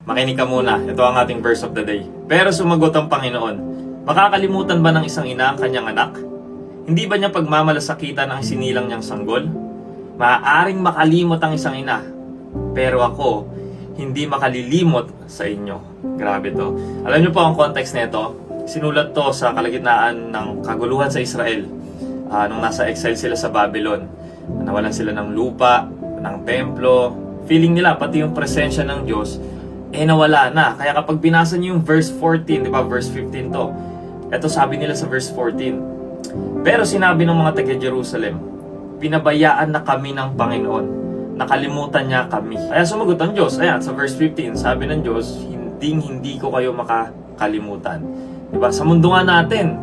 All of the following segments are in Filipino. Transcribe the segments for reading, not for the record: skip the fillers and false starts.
Makinig ka muna, ito ang ating verse of the day. Pero sumagot ang Panginoon, makakalimutan ba ng isang ina ang kanyang anak? Hindi ba niya pagmamalasakitan ang isinilang niyang sanggol? Maaaring makalimot ang isang ina, pero ako, hindi makalilimot sa inyo. Grabe to. Alam niyo po ang context nito, sinulat to sa kalagitnaan ng kaguluhan sa Israel. Nung nasa exile sila sa Babylon, nawalan sila ng lupa, ng templo, feeling nila pati yung presensya ng Diyos nawala na. Kaya kapag binasa niyo yung verse 14, di ba, verse 15 to, eto sabi nila sa verse 14, pero sinabi ng mga taga-Jerusalem, pinabayaan na kami ng Panginoon, nakalimutan niya kami. Kaya sumagot ang Diyos. Ayan, sa verse 15, sabi ng Diyos, hindi ko kayo makakalimutan. Diba? Sa mundo nga natin,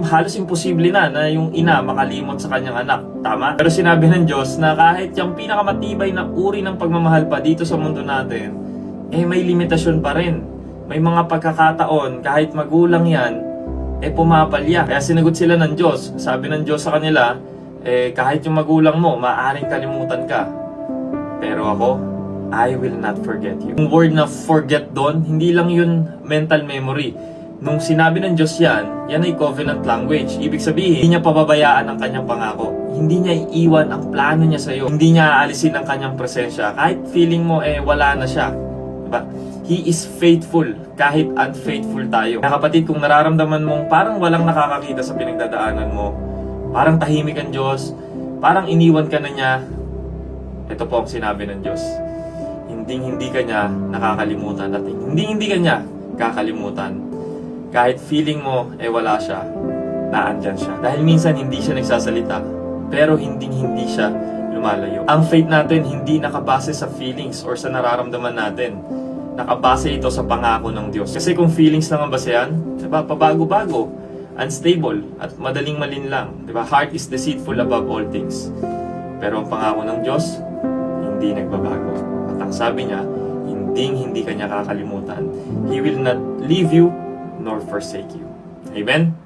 halos imposible na yung ina makalimot sa kanyang anak. Tama? Pero sinabi ng Diyos na kahit yung pinakamatibay na uri ng pagmamahal pa dito sa mundo natin, may limitasyon pa rin. May mga pagkakataon, kahit magulang yan, pumapalya. Kaya sinagot sila ng Diyos. Sabi ng Diyos sa kanila, kahit yung magulang mo, maaaring kalimutan ka. Pero ako, I will not forget you. Yung word na forget doon, hindi lang yun mental memory. Nung sinabi ng Diyos yan ay covenant language. Ibig sabihin, hindi niya pababayaan ang kanyang pangako. Hindi niya iiwan ang plano niya sa'yo. Hindi niya aalisin ang kanyang presensya. Kahit feeling mo, wala na siya. Diba? He is faithful kahit unfaithful tayo. Kaya kapatid, kung nararamdaman mong parang walang nakakakita sa pinagdadaanan mo, parang tahimik ang Diyos, parang iniwan ka na niya, ito po ang sinabi ng Diyos. Hindi ka niya nakakalimutan at hindi ka niya kakalimutan. Kahit feeling mo wala siya, naandyan siya. Dahil minsan hindi siya nagsasalita, pero hindi siya lumalayo. Ang faith natin hindi nakabase sa feelings or sa nararamdaman natin. Nakabase ito sa pangako ng Diyos. Kasi kung feelings lang ang basehan, diba, pabago-bago, unstable, at madaling malinlang. Diba? Heart is deceitful above all things. Pero ang pangako ng Diyos, hindi nagbabago. At ang sabi niya, hindi ka niya kakalimutan. He will not leave you nor forsake you. Amen?